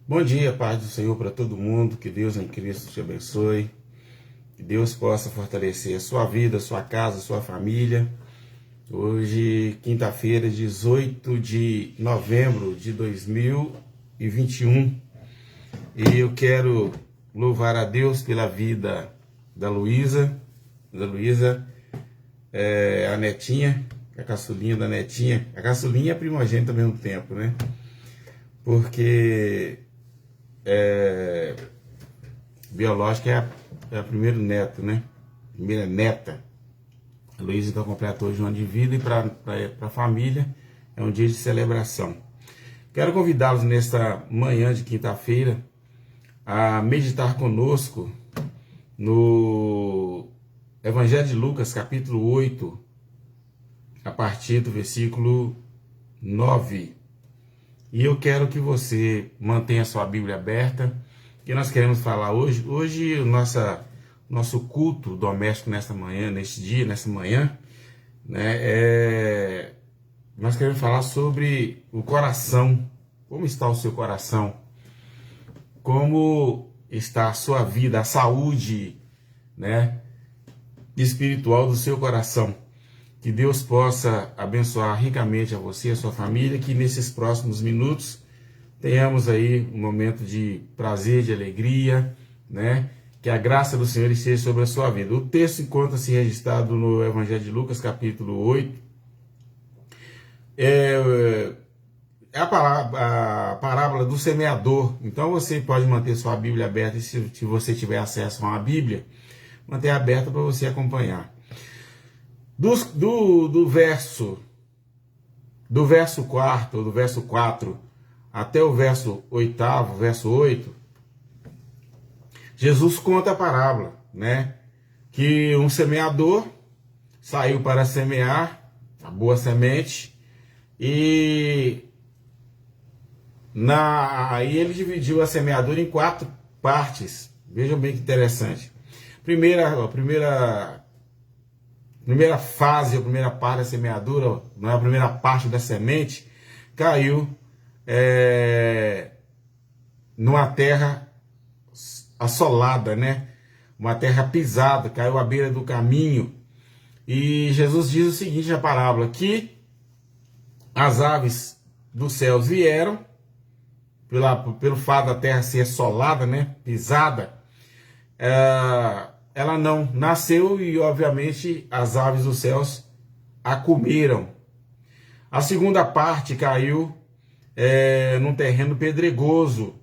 Bom dia, paz do Senhor para todo mundo, que Deus em Cristo te abençoe, que Deus possa fortalecer a sua vida, a sua casa, a sua família. Hoje, quinta-feira, 18 de novembro de 2021, e eu quero louvar a Deus pela vida da Luísa, a netinha, a caçulinha da netinha, a caçulinha e a primogênita ao mesmo tempo, né? Porque biológica é a primeiro neto, né? Primeira neta. A Luísa então completa hoje um ano de vida e para a família é um dia de celebração. Quero convidá-los nesta manhã de quinta-feira a meditar conosco no Evangelho de Lucas, capítulo 8, a partir do versículo 9. E eu quero que você mantenha a sua Bíblia aberta, que nós queremos falar hoje. Hoje, nosso culto doméstico nesta manhã, nessa manhã, né, nós queremos falar sobre o coração. Como está o seu coração? Como está a sua vida, a saúde, né, espiritual do seu coração? Que Deus possa abençoar ricamente a você e a sua família, que nesses próximos minutos tenhamos aí um momento de prazer, de alegria, né? Que a graça do Senhor esteja sobre a sua vida. O texto encontra-se registrado no Evangelho de Lucas, capítulo 8. É a parábola do semeador. Então você pode manter sua Bíblia aberta, e se você tiver acesso a uma Bíblia, manter aberta para você acompanhar. Do verso 4, do verso 4 até o verso 8, verso 8, Jesus conta a parábola, né? Que um semeador saiu para semear a boa semente e aí ele dividiu a semeadura em 4 partes. Vejam bem que interessante. Primeira fase, a primeira parte da semeadura, não é a primeira parte da semente, caiu numa terra assolada, né? Uma terra pisada, caiu à beira do caminho. E Jesus diz o seguinte na parábola, que as aves dos céus vieram, pelo fato da terra ser assolada, né? Pisada, ela não nasceu e, obviamente, as aves dos céus a comeram. A segunda parte caiu num terreno pedregoso.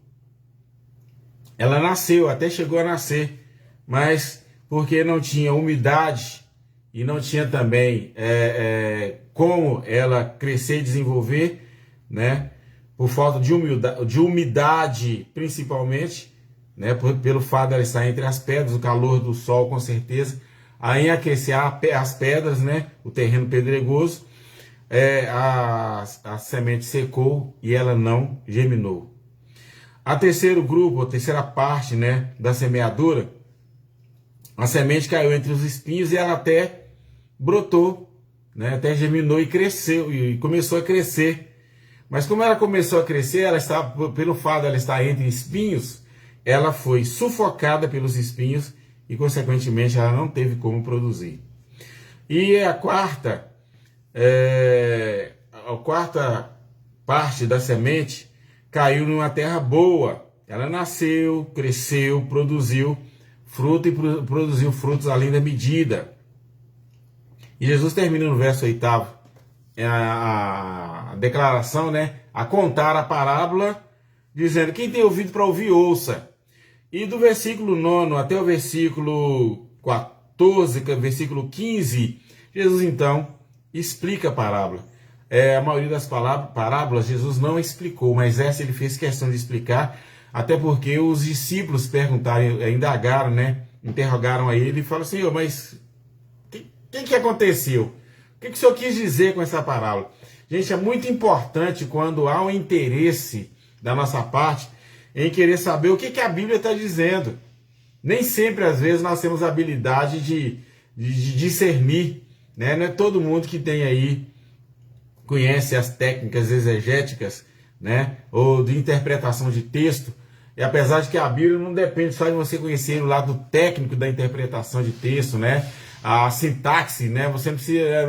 Ela nasceu, até chegou a nascer, mas porque não tinha umidade e não tinha também como ela crescer e desenvolver, né? Por falta de umidade, principalmente, né, pelo fato de ela estar entre as pedras, o calor do sol com certeza, aí aquecer as pedras, né, o terreno pedregoso, a semente secou e ela não germinou. A terceiro grupo, a terceira parte, né, da semeadura, a semente caiu entre os espinhos e ela até brotou, né, até germinou e cresceu, e começou a crescer. Mas como ela começou a crescer, ela estava, pelo fato de ela estar entre espinhos, ela foi sufocada pelos espinhos e, consequentemente, ela não teve como produzir. E a quarta parte da semente caiu numa terra boa. Ela nasceu, cresceu, produziu fruto e produziu frutos além da medida. E Jesus termina no verso 8, a declaração, né, a contar a parábola, dizendo: quem tem ouvido para ouvir, ouça. E do versículo 9 até o versículo 14, versículo 15, Jesus então explica a parábola. A maioria das parábolas Jesus não explicou, mas essa ele fez questão de explicar, até porque os discípulos perguntaram, indagaram, né, interrogaram a ele e falaram: Senhor, mas o que aconteceu? O que o Senhor quis dizer com essa parábola? Gente, é muito importante quando há um interesse da nossa parte em querer saber o que a Bíblia está dizendo. Nem sempre, às vezes, nós temos a habilidade de discernir, né? Não é todo mundo que tem aí, conhece as técnicas exegéticas né? Ou de interpretação de texto. E apesar de que a Bíblia não depende só de você conhecer o lado técnico da interpretação de texto, né? A sintaxe, né? Você não precisa,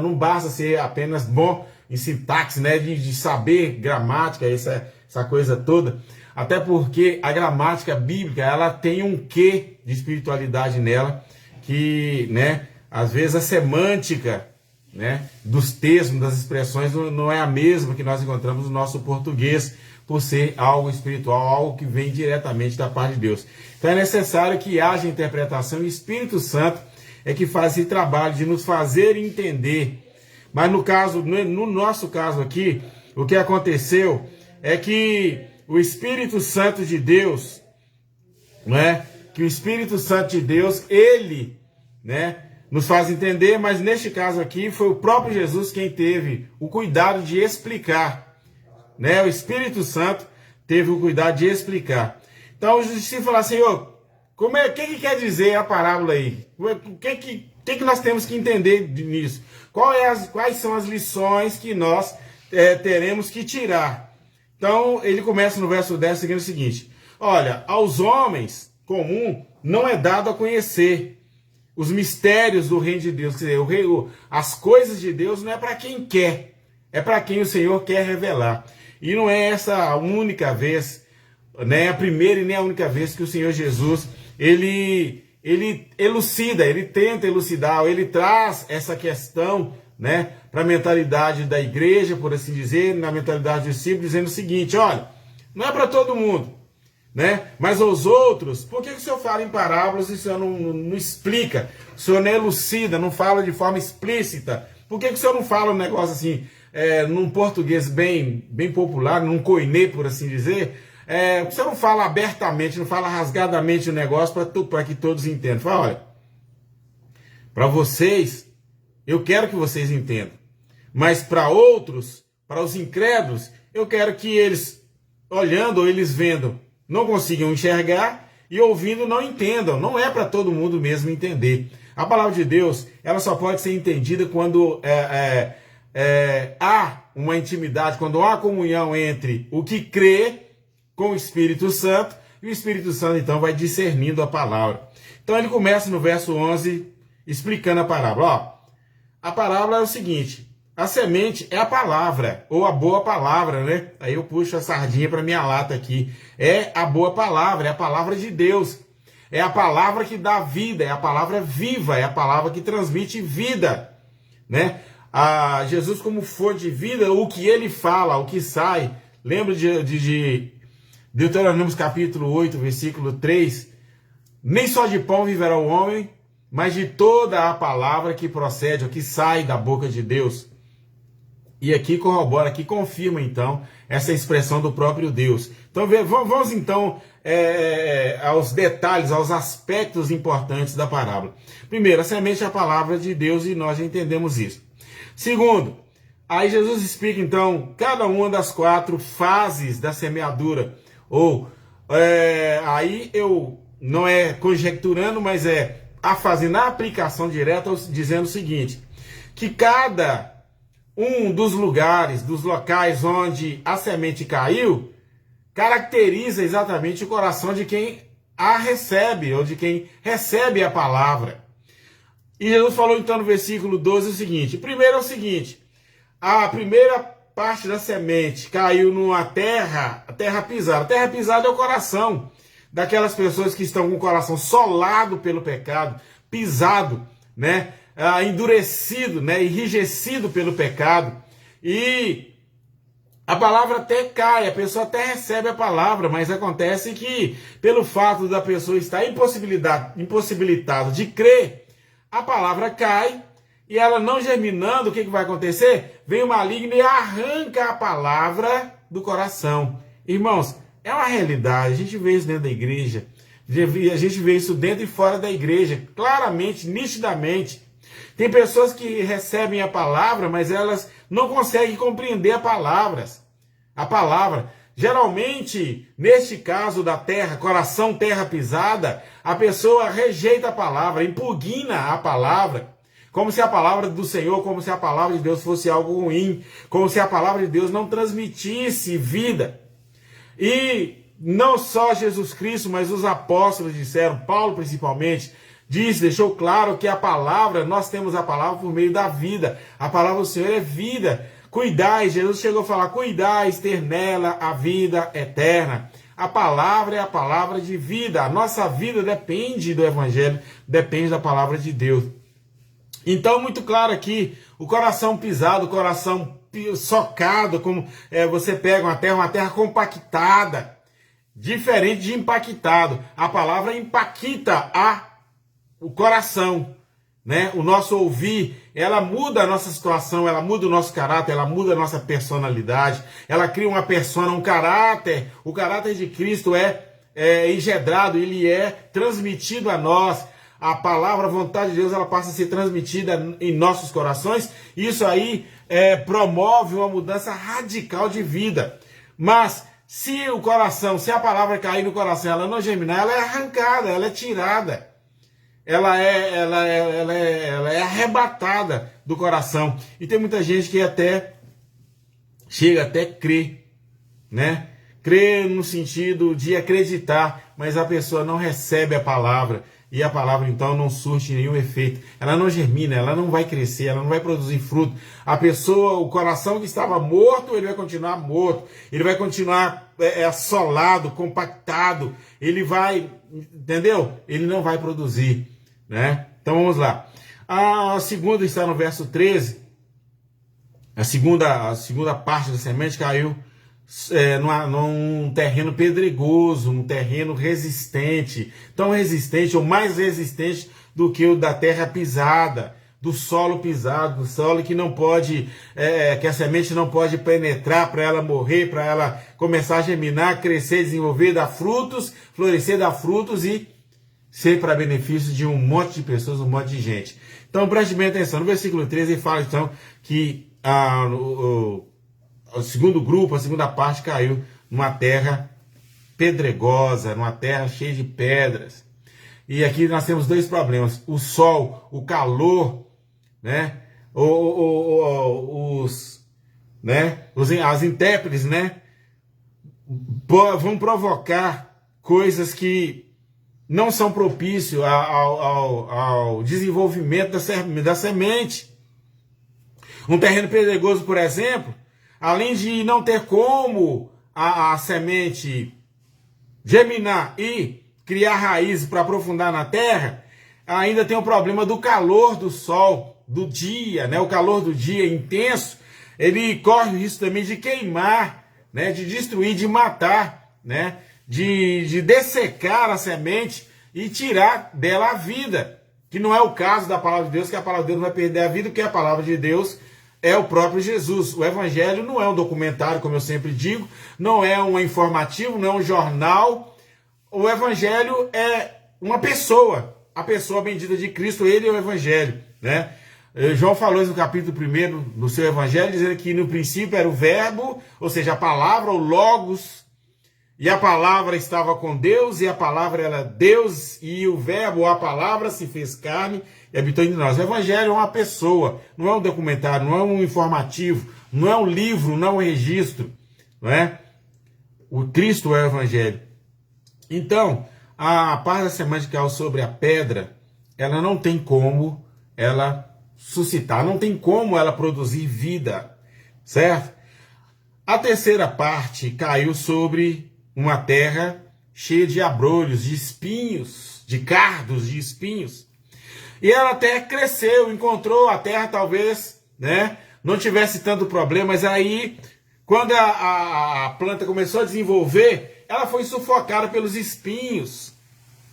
não basta ser apenas bom em sintaxe, né? De saber gramática, essa coisa toda. Até porque a gramática bíblica, ela tem um quê de espiritualidade nela, que, né? Às vezes a semântica, né, dos termos, das expressões, não é a mesma que nós encontramos no nosso português, por ser algo espiritual, algo que vem diretamente da parte de Deus. Então é necessário que haja interpretação, e o Espírito Santo é que faz esse trabalho de nos fazer entender. Mas no nosso caso aqui, o que aconteceu é que o Espírito Santo de Deus, né, que o Espírito Santo de Deus, ele, né, nos faz entender, mas neste caso aqui foi o próprio Jesus quem teve o cuidado de explicar, né? O Espírito Santo teve o cuidado de explicar. Então os discípulos falaram, Senhor, o que quer dizer a parábola aí? O que nós temos que entender nisso? Quais são as lições que nós teremos que tirar? Então ele começa no verso 10 seguindo o seguinte: olha, aos homens comum não é dado a conhecer os mistérios do reino de Deus. Quer dizer, as coisas de Deus não é para quem quer, é para quem o Senhor quer revelar. E não é essa a única vez, nem a primeira e nem a única vez que o Senhor Jesus, ele elucida, ele tenta elucidar, ele traz essa questão, né, para a mentalidade da igreja, por assim dizer, na mentalidade dos discípulos, dizendo o seguinte: olha, não é para todo mundo, né? Mas aos outros, por que o Senhor fala em parábolas e o Senhor não explica? O Senhor não elucida, não fala de forma explícita? Por que o Senhor não fala um negócio assim, num português bem popular, num koiné, por assim dizer? O Senhor não fala abertamente, não fala rasgadamente o negócio para que todos entendam. Fala, olha, para vocês, eu quero que vocês entendam. Mas para outros, para os incrédulos, eu quero que eles, olhando ou eles vendo, não consigam enxergar, e ouvindo não entendam. Não é para todo mundo mesmo entender. A palavra de Deus, ela só pode ser entendida quando há uma intimidade, quando há comunhão entre o que crê com o Espírito Santo, e o Espírito Santo então vai discernindo a palavra. Então ele começa no verso 11 explicando a parábola. Ó, a parábola é o seguinte: a semente é a palavra, ou a boa palavra, né? Aí eu puxo a sardinha para minha lata aqui. É a boa palavra, é a palavra de Deus. É a palavra que dá vida, é a palavra viva, é a palavra que transmite vida, né? Jesus, como fonte de vida, o que ele fala, o que sai. Lembra de Deuteronômio capítulo 8, versículo 3? Nem só de pão viverá o homem, mas de toda a palavra que procede, ou que sai da boca de Deus. E aqui corrobora, aqui confirma então essa expressão do próprio Deus. Então vamos então aos detalhes, aos aspectos importantes da parábola. Primeiro, a semente é a palavra de Deus e nós já entendemos isso. Segundo, aí Jesus explica então cada uma das 4 fases da semeadura. Ou aí eu não é conjecturando, mas fazendo a aplicação direta, dizendo o seguinte: que cada um dos lugares, dos locais onde a semente caiu, caracteriza exatamente o coração de quem a recebe, ou de quem recebe a palavra. E Jesus falou então no versículo 12 o seguinte: primeiro é o seguinte, a primeira parte da semente caiu numa terra, a terra pisada. A terra pisada é o coração daquelas pessoas que estão com o coração solado pelo pecado, pisado, né? Endurecido, né? Enrijecido pelo pecado. E a palavra até cai, a pessoa até recebe a palavra, mas acontece que, pelo fato da pessoa estar impossibilitada de crer, a palavra cai, e ela não germinando, o que vai acontecer? Vem o maligno e arranca a palavra do coração. Irmãos, é uma realidade, a gente vê isso dentro da igreja, a gente vê isso dentro e fora da igreja, claramente, nitidamente. Tem pessoas que recebem a palavra, mas elas não conseguem compreender a palavra. Geralmente, neste caso da terra, coração, terra pisada, a pessoa rejeita a palavra, impugna a palavra. como se a palavra do Senhor, como se a palavra de Deus fosse algo ruim, como se a palavra de Deus não transmitisse vida. E não só Jesus Cristo, mas os apóstolos disseram, Paulo principalmente, deixou claro que a palavra, nós temos a palavra por meio da vida. A palavra do Senhor é vida. Cuidai, Jesus chegou a falar, cuidais, ter nela a vida eterna. A palavra é a palavra de vida. A nossa vida depende do Evangelho, depende da palavra de Deus. Então, muito claro aqui, o coração pisado, o coração socado, como você pega uma terra compactada, diferente de impactado. A palavra impacta o coração, né? O nosso ouvir, ela muda a nossa situação, ela muda o nosso caráter, ela muda a nossa personalidade, ela cria uma persona, um caráter. O caráter de Cristo é engendrado, ele é transmitido a nós. A palavra, a vontade de Deus, ela passa a ser transmitida em nossos corações. Isso aí promove uma mudança radical de vida. Mas se o coração, se a palavra cair no coração, ela não germinar, ela é arrancada, ela é tirada. Ela é arrebatada do coração. E tem muita gente que chega até a crer, né? Crer no sentido de acreditar, mas a pessoa não recebe a palavra. E a palavra, então, não surte nenhum efeito. Ela não germina, ela não vai crescer, ela não vai produzir fruto. A pessoa, o coração que estava morto, ele vai continuar morto. Ele vai continuar assolado, compactado. Ele vai, entendeu? Ele não vai produzir, né? Então, vamos lá. A segunda está no verso 13. A segunda parte da semente caiu num terreno pedregoso, um terreno resistente, tão resistente ou mais resistente do que o da terra pisada, do solo pisado, do solo que não pode, que a semente não pode penetrar para ela morrer, para ela começar a germinar, crescer, desenvolver, dar frutos, florescer, dar frutos e ser para benefício de um monte de pessoas, um monte de gente. Então preste bem atenção, no versículo 13 ele fala então que o segundo grupo, a segunda parte caiu numa terra pedregosa, numa terra cheia de pedras. E aqui nós temos dois problemas. O sol, o calor, né? As intempéries, né? Vão provocar coisas que não são propícios ao desenvolvimento da semente. Um terreno pedregoso, por exemplo, além de não ter como a semente germinar e criar raízes para aprofundar na terra, ainda tem o problema do calor do sol, do dia, né? O calor do dia intenso, ele corre o risco também de queimar, né? De destruir, de matar, né? De dessecar a semente e tirar dela a vida, que não é o caso da palavra de Deus, que a palavra de Deus não vai perder a vida, porque a palavra de Deus é o próprio Jesus. O Evangelho não é um documentário, como eu sempre digo, não é um informativo, não é um jornal. O Evangelho é uma pessoa, a pessoa bendita de Cristo, ele é o Evangelho, né? João falou isso no capítulo 1 do seu Evangelho, dizendo que no princípio era o verbo, ou seja, a palavra, o logos, e a palavra estava com Deus, e a palavra era Deus, e o verbo, a palavra, se fez carne e habitou entre nós. O Evangelho é uma pessoa, não é um documentário, não é um informativo, não é um livro, não é um registro, não é? O Cristo é o Evangelho. Então, a parte da semente que caiu sobre a pedra, ela não tem como ela suscitar, não tem como ela produzir vida, certo? A terceira parte caiu sobre uma terra cheia de abrolhos, de espinhos, de cardos, de espinhos. E ela até cresceu, encontrou a terra, talvez, né, não tivesse tanto problema, mas aí, quando a planta começou a desenvolver, ela foi sufocada pelos espinhos.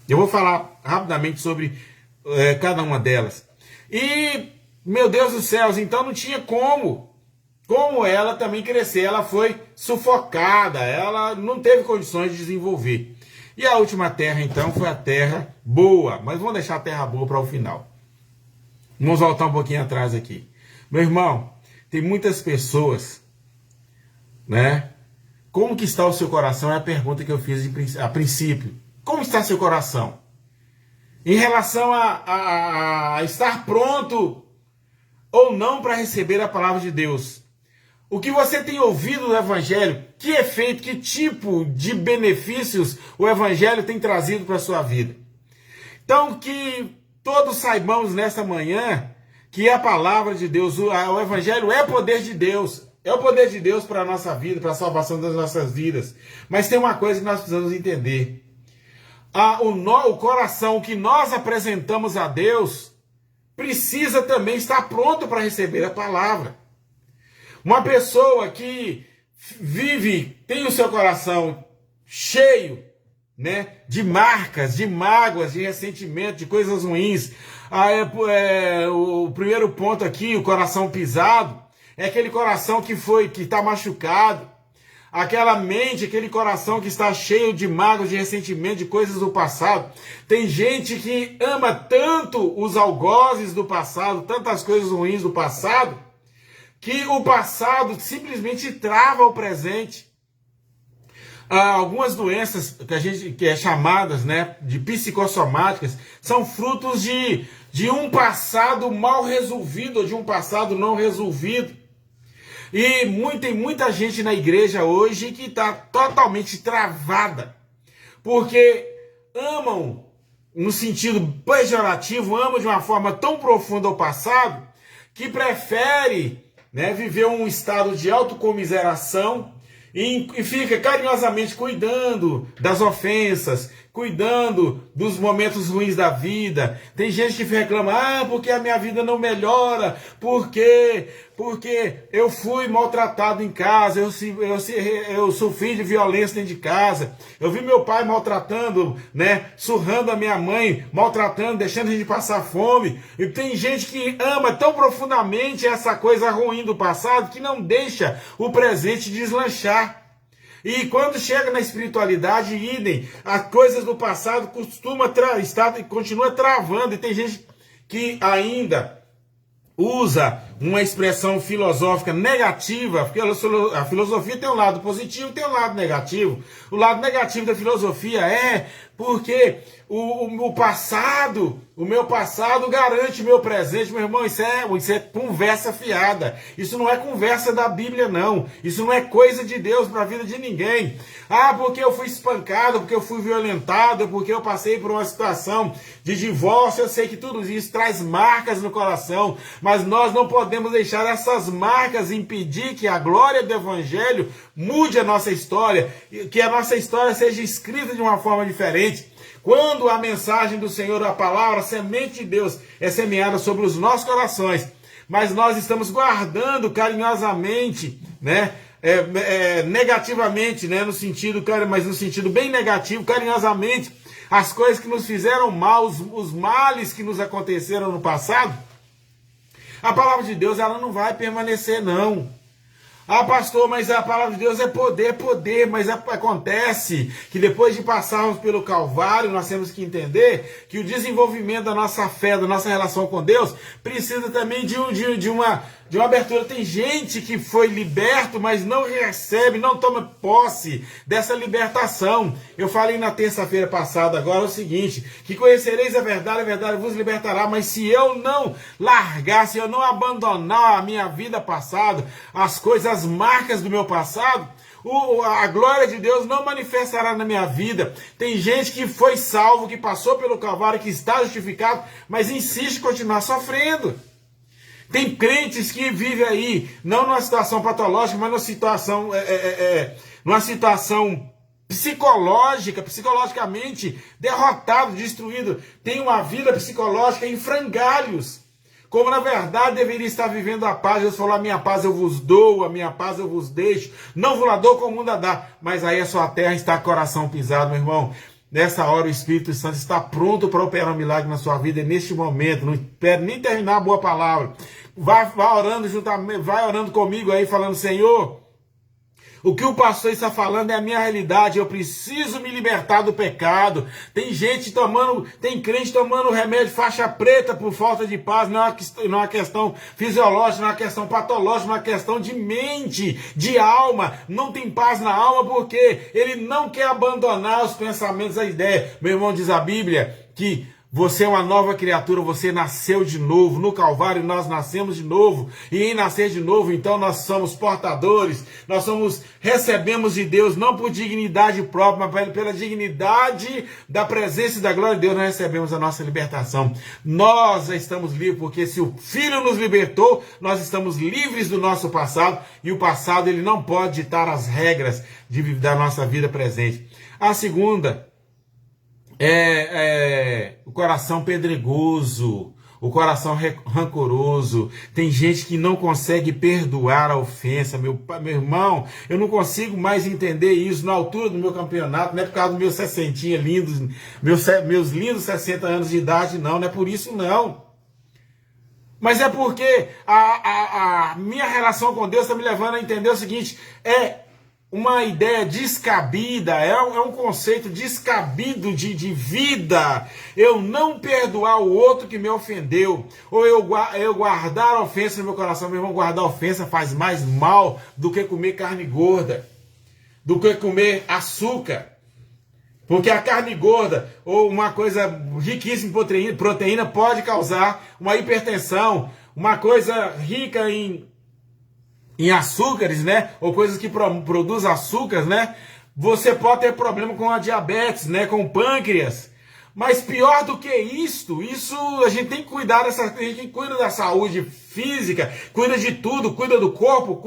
Eu vou falar rapidamente sobre cada uma delas. E, meu Deus dos céus, então não tinha como ela também crescer. Ela foi sufocada, ela não teve condições de desenvolver. E a última terra, então, foi a terra boa. Mas vamos deixar a terra boa para o final. Vamos voltar um pouquinho atrás aqui. Meu irmão, tem muitas pessoas, né? Como que está o seu coração? É a pergunta que eu fiz a princípio. Como está seu coração? Em relação a estar pronto ou não para receber a palavra de Deus? O que você tem ouvido do Evangelho? Que efeito, que tipo de benefícios o Evangelho tem trazido para a sua vida? Então, que todos saibamos nesta manhã que a palavra de Deus, o Evangelho é poder de Deus. É o poder de Deus para a nossa vida, para a salvação das nossas vidas. Mas tem uma coisa que nós precisamos entender. O coração que nós apresentamos a Deus precisa também estar pronto para receber a palavra. Uma pessoa que tem o seu coração cheio, né, de marcas, de mágoas, de ressentimento, de coisas ruins. O primeiro ponto aqui, o coração pisado, é aquele coração que está machucado. Aquela mente, aquele coração que está cheio de mágoas, de ressentimento, de coisas do passado. Tem gente que ama tanto os algozes do passado, tantas coisas ruins do passado, que o passado simplesmente trava o presente. Algumas doenças que é chamadas, né, de psicossomáticas são frutos de um passado mal resolvido, ou de um passado não resolvido. E tem muita gente na igreja hoje que está totalmente travada, porque amam, no sentido pejorativo, amam de uma forma tão profunda o passado, que prefere, né, viver um estado de autocomiseração e fica carinhosamente cuidando das ofensas, cuidando dos momentos ruins da vida. Tem gente que reclama, porque a minha vida não melhora, porque eu fui maltratado em casa, eu sofri de violência dentro de casa, eu vi meu pai maltratando, né, surrando a minha mãe, maltratando, deixando a gente passar fome. E tem gente que ama tão profundamente essa coisa ruim do passado que não deixa o presente deslanchar. E quando chega na espiritualidade, idem, as coisas do passado continua travando. E tem gente que ainda usa uma expressão filosófica negativa, porque a filosofia tem um lado positivo e tem um lado negativo. O lado negativo da filosofia é porque o meu passado garante o meu presente. Meu irmão, isso é conversa fiada. Isso não é conversa da Bíblia, não. Isso não é coisa de Deus para a vida de ninguém. Porque eu fui espancado, porque eu fui violentado, porque eu passei por uma situação de divórcio. Eu sei que tudo isso traz marcas no coração, mas nós não podemos deixar essas marcas impedir que a glória do Evangelho mude a nossa história, que a nossa história seja escrita de uma forma diferente. Quando a mensagem do Senhor, a palavra, a semente de Deus é semeada sobre os nossos corações, mas nós estamos guardando carinhosamente, né, negativamente, né, no sentido bem negativo, carinhosamente, as coisas que nos fizeram mal, os males que nos aconteceram no passado, a palavra de Deus ela não vai permanecer, não. Pastor, mas a palavra de Deus é poder, mas acontece que depois de passarmos pelo Calvário, nós temos que entender que o desenvolvimento da nossa fé, da nossa relação com Deus, precisa também de uma abertura. Tem gente que foi liberto, mas não recebe, não toma posse dessa libertação. Eu falei na terça-feira passada agora o seguinte, que conhecereis a verdade vos libertará, mas se eu não largar, se eu não abandonar a minha vida passada, as marcas do meu passado, a glória de Deus não manifestará na minha vida. Tem gente que foi salvo, que passou pelo Calvário, que está justificado, mas insiste em continuar sofrendo. Tem crentes que vivem aí, não numa situação patológica, mas numa situação psicologicamente derrotado, destruído. Tem uma vida psicológica em frangalhos. Como na verdade deveria estar vivendo a paz. Deus falou, a minha paz eu vos dou, a minha paz eu vos deixo. Não vos la dou como o mundo a dá. Mas aí a sua terra está coração pisado, meu irmão. Nessa hora o Espírito Santo está pronto para operar um milagre na sua vida. E neste momento, não espere nem terminar a boa palavra. Vai orando comigo aí, falando, Senhor, o que o pastor está falando é a minha realidade. Eu preciso me libertar do pecado. Tem crente tomando remédio faixa preta por falta de paz. Não é uma questão fisiológica, não é uma questão patológica, não é uma questão de mente, de alma. Não tem paz na alma porque ele não quer abandonar os pensamentos, a ideia. Meu irmão, diz a Bíblia que Você é uma nova criatura, você nasceu de novo. No Calvário nós nascemos de novo. E em nascer de novo, então nós somos portadores. Recebemos de Deus, não por dignidade própria, mas pela dignidade da presença e da glória de Deus, nós recebemos a nossa libertação. Nós estamos livres, porque se o Filho nos libertou, nós estamos livres do nosso passado. E o passado, ele não pode ditar as regras da nossa vida presente. A segunda o coração pedregoso, o coração rancoroso. Tem gente que não consegue perdoar a ofensa. Meu irmão, eu não consigo mais entender isso na altura do meu campeonato. Não é por causa dos meus 60 lindos, meus lindos 60 anos de idade, não é por isso não. Mas é porque a minha relação com Deus está me levando a entender o seguinte: uma ideia descabida, é um conceito descabido de vida. Eu não perdoar o outro que me ofendeu, ou eu guardar a ofensa no meu coração. Meu irmão, guardar a ofensa faz mais mal do que comer carne gorda, do que comer açúcar. Porque a carne gorda, ou uma coisa riquíssima em proteína, pode causar uma hipertensão, uma coisa rica em açúcares, né? Ou coisas que produzem açúcares, né? Você pode ter problema com a diabetes, né? Com o pâncreas. Mas pior do que isso a gente tem que cuidar a gente cuida da saúde física, cuida de tudo, cuida do corpo,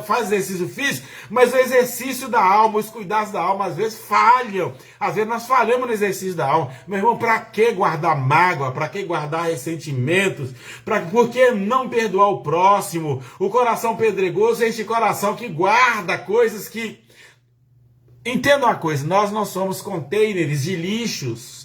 faz exercício físico, mas o exercício da alma, os cuidados da alma, às vezes falham. Às vezes nós falhamos no exercício da alma. Meu irmão, para que guardar mágoa? Para que guardar ressentimentos? Por que não perdoar o próximo? O coração pedregoso é este coração que guarda coisas que... Entenda uma coisa, nós não somos containers de lixos.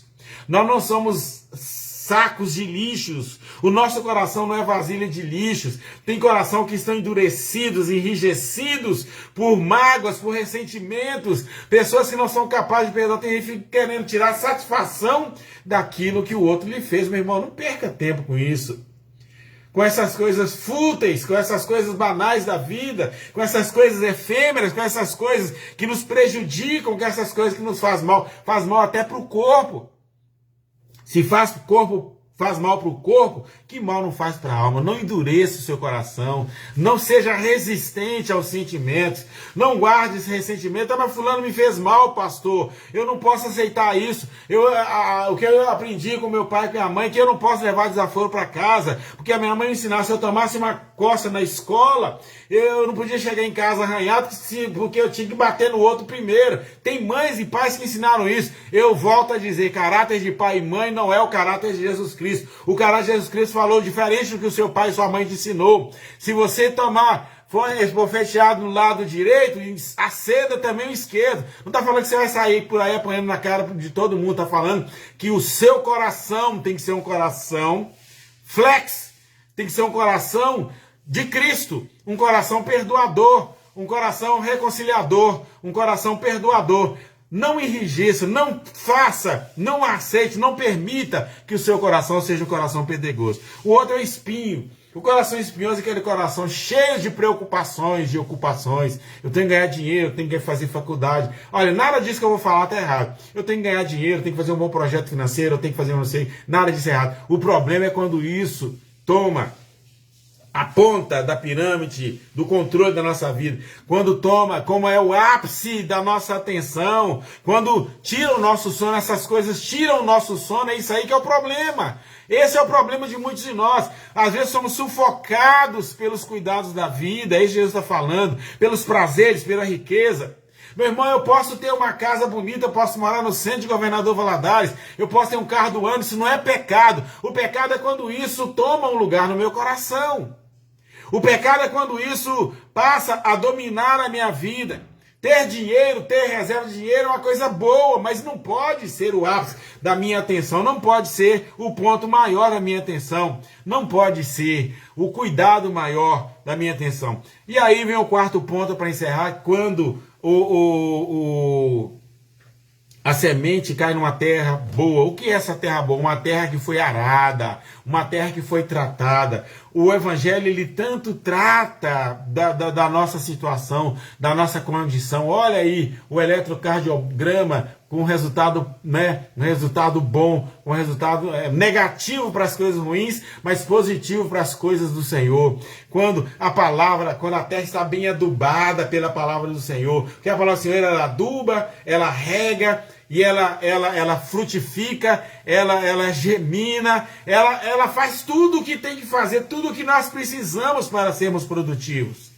Nós não somos sacos de lixos. O nosso coração não é vasilha de lixos. Tem coração que estão endurecidos, enrijecidos por mágoas, por ressentimentos. Pessoas que não são capazes de perdoar. Tem gente querendo tirar satisfação daquilo que o outro lhe fez. Meu irmão, não perca tempo com isso. Com essas coisas fúteis, com essas coisas banais da vida, com essas coisas efêmeras, com essas coisas que nos prejudicam, com essas coisas que nos faz mal até para o corpo. Se faz mal para o corpo, que mal não faz para a alma. Não endureça o seu coração, não seja resistente aos sentimentos, não guarde esse ressentimento. Mas fulano me fez mal, pastor, eu não posso aceitar isso. O que eu aprendi com meu pai e com minha mãe, que eu não posso levar desaforo para casa, porque a minha mãe me ensinava, se eu tomasse uma coça na escola, eu não podia chegar em casa arranhado, porque eu tinha que bater no outro primeiro. Tem mães e pais que ensinaram isso. Eu volto a dizer, caráter de pai e mãe não é o caráter de Jesus Cristo. O caráter de Jesus Cristo falou diferente do que o seu pai e sua mãe te ensinou. Se você for esbofeteado no lado direito, aceda também o esquerdo. Não está falando que você vai sair por aí apanhando na cara de todo mundo. Está falando que o seu coração tem que ser um coração flex. Tem que ser um coração de Cristo. Um coração perdoador. Um coração reconciliador. Um coração perdoador. Não enrijeça, não faça, não aceite, não permita que o seu coração seja um coração pedregoso. O outro é o espinho. O coração espinhoso é aquele coração cheio de preocupações, de ocupações. Eu tenho que ganhar dinheiro, eu tenho que fazer faculdade. Olha, nada disso que eu vou falar está errado. Eu tenho que ganhar dinheiro, eu tenho que fazer um bom projeto financeiro, eu tenho que fazer não sei, nada disso é errado. O problema é quando isso toma a ponta da pirâmide do controle da nossa vida, quando toma, como é o ápice da nossa atenção, quando tira o nosso sono, essas coisas tiram o nosso sono, é isso aí que é o problema. Esse é o problema de muitos de nós. Às vezes somos sufocados pelos cuidados da vida, é isso que Jesus está falando, pelos prazeres, pela riqueza. Meu irmão, eu posso ter uma casa bonita, eu posso morar no centro de Governador Valadares, eu posso ter um carro do ano, isso não é pecado. O pecado é quando isso toma um lugar no meu coração. O pecado é quando isso passa a dominar a minha vida. Ter dinheiro, ter reserva de dinheiro é uma coisa boa, mas não pode ser o ápice da minha atenção, não pode ser o ponto maior da minha atenção, não pode ser o cuidado maior da minha atenção. E aí vem o quarto ponto para encerrar, quando a semente cai numa terra boa. O que é essa terra boa? Uma terra que foi arada, uma terra que foi tratada. O Evangelho, ele tanto trata da nossa situação, da nossa condição. Olha aí o eletrocardiograma com um resultado, né, um resultado bom, um resultado negativo para as coisas ruins, mas positivo para as coisas do Senhor. Quando a palavra, quando a terra está bem adubada pela palavra do Senhor, porque a palavra do Senhor, ela aduba, ela rega, e ela frutifica, ela germina, ela faz tudo o que tem que fazer, tudo o que nós precisamos para sermos produtivos.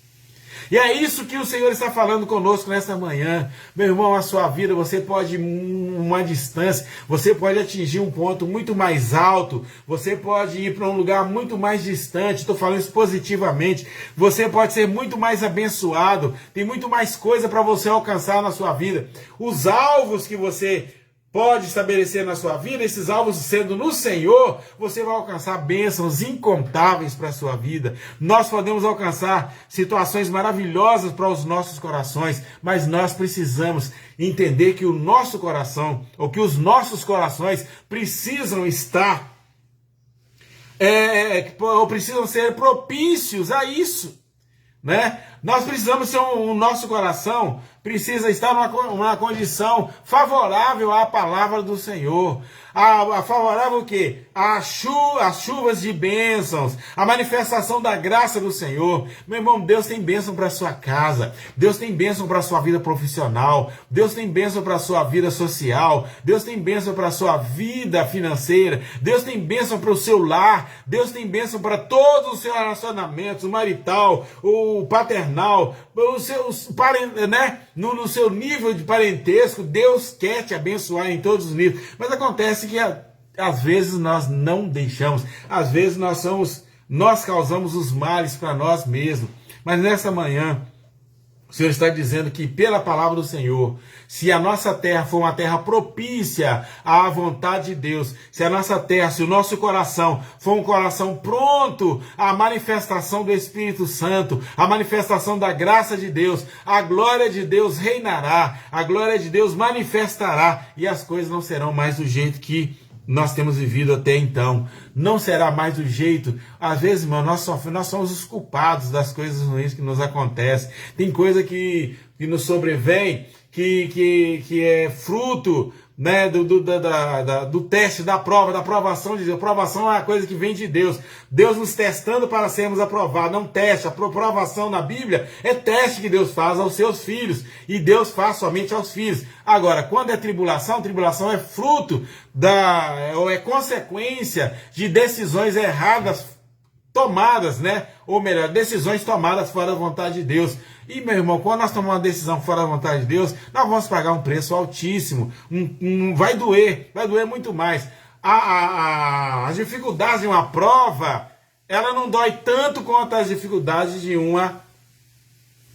E é isso que o Senhor está falando conosco nesta manhã. Meu irmão, a sua vida, você pode ir uma distância, você pode atingir um ponto muito mais alto, você pode ir para um lugar muito mais distante, estou falando isso positivamente, você pode ser muito mais abençoado, tem muito mais coisa para você alcançar na sua vida. Os alvos que você pode estabelecer na sua vida, esses alvos sendo no Senhor, você vai alcançar bênçãos incontáveis para a sua vida. Nós podemos alcançar situações maravilhosas para os nossos corações, mas nós precisamos entender que o nosso coração, ou que os nossos corações precisam estar, ou precisam ser propícios a isso, né? Nós precisamos ter o nosso coração precisa estar numa condição favorável à palavra do Senhor. A favorável o quê? As chuvas de bênçãos, a manifestação da graça do Senhor. Meu irmão, Deus tem bênção para a sua casa, Deus tem bênção para a sua vida profissional, Deus tem bênção para a sua vida social, Deus tem bênção para a sua vida financeira, Deus tem bênção para o seu lar, Deus tem bênção para todos os seus relacionamentos, o marital, o paternal, os seus parentes, né? No seu nível de parentesco, Deus quer te abençoar em todos os níveis. Mas acontece que às vezes nós não deixamos, às vezes nós causamos os males para nós mesmos. Mas nessa manhã, o Senhor está dizendo que pela palavra do Senhor, se a nossa terra for uma terra propícia à vontade de Deus, se a nossa terra, se o nosso coração for um coração pronto à manifestação do Espírito Santo, à manifestação da graça de Deus, a glória de Deus reinará, a glória de Deus manifestará e as coisas não serão mais do jeito que nós temos vivido até então. Não será mais do jeito. Às vezes, irmão, nós somos os culpados das coisas ruins que nos acontecem. Tem coisa que nos sobrevém, que é fruto, né, do teste, da prova, da aprovação de Deus. A aprovação é uma coisa que vem de Deus. Deus nos testando para sermos aprovados. Não teste. A aprovação na Bíblia é teste que Deus faz aos seus filhos. E Deus faz somente aos filhos. Agora, quando é tribulação, tribulação é fruto ou é consequência de decisões erradas tomadas, né? Ou melhor, decisões tomadas fora da vontade de Deus. E, meu irmão, quando nós tomamos uma decisão fora da vontade de Deus, nós vamos pagar um preço altíssimo. Vai doer muito mais. As dificuldades de uma prova, ela não dói tanto quanto as dificuldades de uma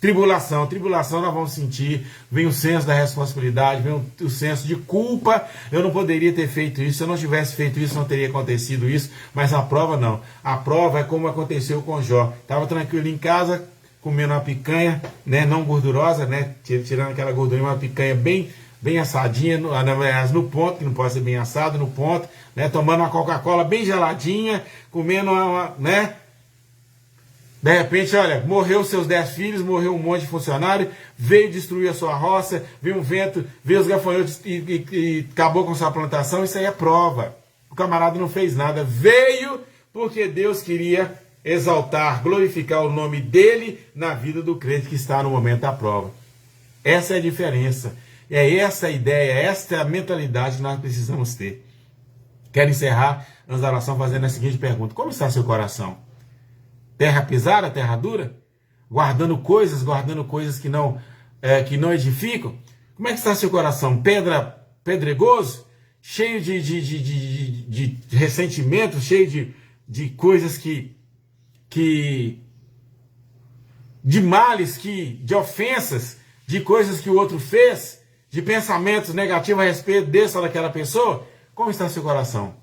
tribulação. Tribulação nós vamos sentir, vem o senso da responsabilidade, vem o senso de culpa. Eu não poderia ter feito isso, se eu não tivesse feito isso, não teria acontecido isso. Mas a prova não. A prova é como aconteceu com Jó. Estava tranquilo em casa, comendo uma picanha, né, não gordurosa, né, tirando aquela gordura, uma picanha bem assadinha, no ponto, que não pode ser bem assado, no ponto, né, tomando uma Coca-Cola bem geladinha, comendo né. De repente, olha, morreu seus 10 filhos, morreu um monte de funcionário, veio destruir a sua roça, veio um vento, veio os gafanhotos e acabou com sua plantação. Isso aí é prova. O camarada não fez nada. Veio porque Deus queria exaltar, glorificar o nome dele na vida do crente que está no momento da prova. Essa é a diferença. É essa a ideia, essa é a mentalidade que nós precisamos ter. Quero encerrar a oração fazendo a seguinte pergunta: como está seu coração? Terra pisada, terra dura? Guardando coisas que não edificam? Como é que está seu coração? Pedregoso? Cheio de ressentimento? Cheio de coisas de males, de ofensas, de coisas que o outro fez, de pensamentos negativos a respeito dessa ou daquela pessoa? Como está seu coração?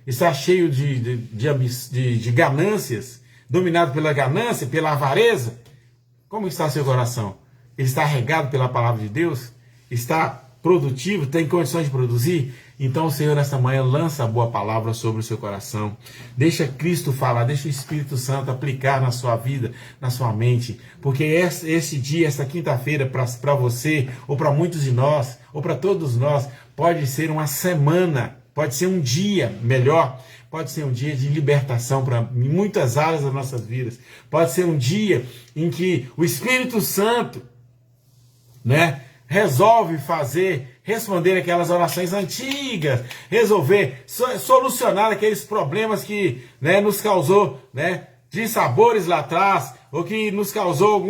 Está cheio de ganâncias? Dominado pela ganância, pela avareza? Como está seu coração? Ele está regado pela palavra de Deus? Está produtivo, tem condições de produzir? Então o Senhor nesta manhã lança a boa palavra sobre o seu coração. Deixa Cristo falar, deixa o Espírito Santo aplicar na sua vida, na sua mente. Porque esse dia, esta quinta-feira, para você, ou para muitos de nós, ou para todos nós, pode ser uma semana, pode ser um dia melhor, pode ser um dia de libertação para muitas áreas das nossas vidas. Pode ser um dia em que o Espírito Santo, né, resolve responder aquelas orações antigas, resolver, solucionar aqueles problemas que, né, nos causou, né, dissabores lá atrás, ou que nos causou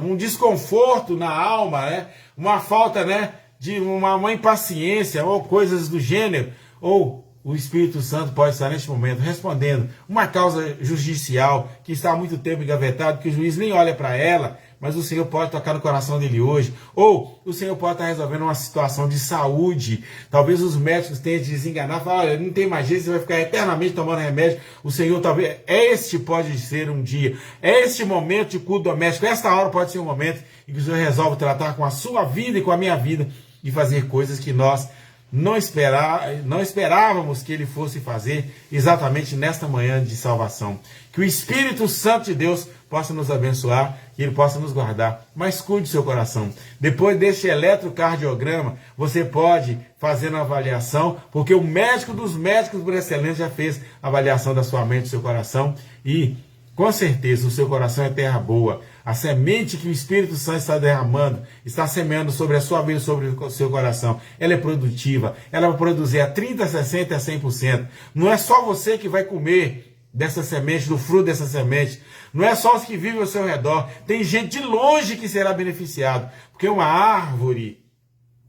um desconforto na alma, né, uma falta, né, de uma impaciência, ou coisas do gênero, ou o Espírito Santo pode estar neste momento respondendo uma causa judicial que está há muito tempo engavetada, que o juiz nem olha para ela, mas o Senhor pode tocar no coração dele hoje. Ou o Senhor pode estar resolvendo uma situação de saúde. Talvez os médicos tenham de desenganar, falar, olha, não tem mais jeito, você vai ficar eternamente tomando remédio. O Senhor talvez, este pode ser um dia, este momento de culto doméstico, esta hora pode ser um momento em que o Senhor resolve tratar com a sua vida e com a minha vida e fazer coisas que nós não esperávamos que ele fosse fazer exatamente nesta manhã de salvação. Que o Espírito Santo de Deus possa nos abençoar, que ele possa nos guardar. Mas cuide do seu coração. Depois deste eletrocardiograma, você pode fazer uma avaliação, porque o médico dos médicos por excelência já fez a avaliação da sua mente, do seu coração, e com certeza o seu coração é terra boa. A semente que o Espírito Santo está derramando, está semeando sobre a sua vida, sobre o seu coração, ela é produtiva. Ela vai produzir a 30%, a 60%, a 100%. Não é só você que vai comer dessa semente, do fruto dessa semente. Não é só os que vivem ao seu redor. Tem gente de longe que será beneficiado. Porque uma árvore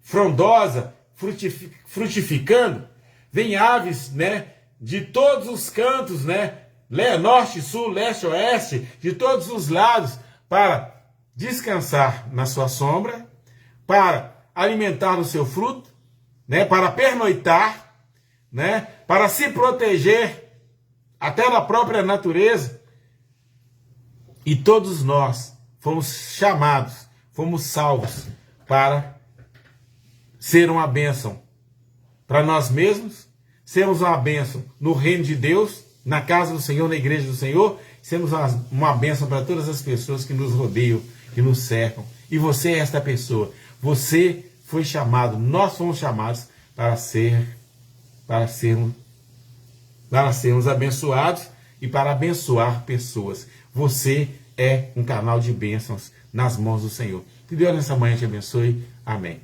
frondosa, frutificando, vem aves, né, de todos os cantos, né, norte, sul, leste, oeste, de todos os lados, para descansar na sua sombra, para alimentar o seu fruto, né, para pernoitar, né, para se proteger até da própria natureza. E todos nós fomos chamados, fomos salvos para ser uma bênção para nós mesmos, sermos uma bênção no reino de Deus, na casa do Senhor, na igreja do Senhor, sermos uma bênção para todas as pessoas que nos rodeiam, que nos cercam. E você é esta pessoa. Você foi chamado, nós fomos chamados para sermos abençoados e para abençoar pessoas. Você é um canal de bênçãos nas mãos do Senhor. Que Deus nessa manhã te abençoe. Amém.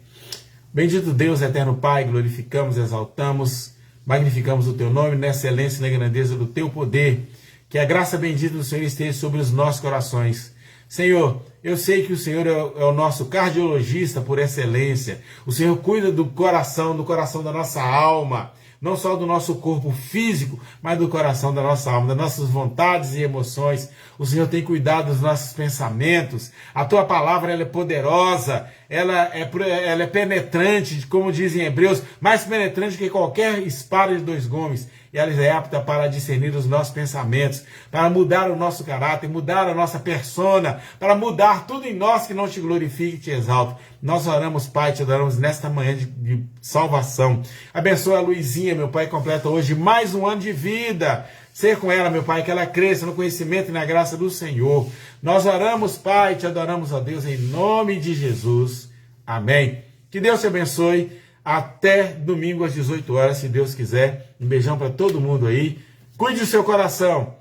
Bendito Deus, eterno Pai, glorificamos, exaltamos, magnificamos o teu nome na excelência e na grandeza do teu poder. Que a graça bendita do Senhor esteja sobre os nossos corações. Senhor, eu sei que o Senhor é o nosso cardiologista por excelência. O Senhor cuida do coração da nossa alma. Não só do nosso corpo físico, mas do coração da nossa alma, das nossas vontades e emoções. O Senhor tem cuidado dos nossos pensamentos. A tua palavra ela é poderosa, ela é penetrante, como dizem Hebreus, mais penetrante que qualquer espada de 2 gumes. E ela é apta para discernir os nossos pensamentos, para mudar o nosso caráter, mudar a nossa persona, para mudar tudo em nós que não te glorifique e te exalta. Nós oramos, Pai, te adoramos nesta manhã de salvação. Abençoa a Luizinha, meu Pai, completa hoje mais um ano de vida. Ser com ela, meu Pai, que ela cresça no conhecimento e na graça do Senhor. Nós oramos, Pai, te adoramos a Deus em nome de Jesus. Amém. Que Deus te abençoe. Até domingo às 18 horas, se Deus quiser. Um beijão para todo mundo aí. Cuide do seu coração,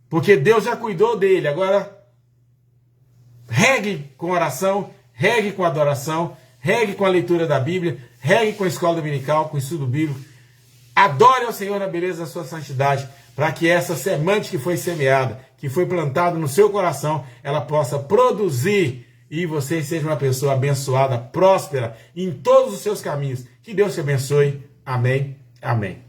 porque Deus já cuidou dele. Agora, regue com oração, regue com adoração, regue com a leitura da Bíblia, regue com a escola dominical, com o estudo bíblico. Adore ao Senhor na beleza da sua santidade, para que essa semente que foi semeada, que foi plantada no seu coração, ela possa produzir e você seja uma pessoa abençoada, próspera em todos os seus caminhos. Que Deus te abençoe. Amém. Amém.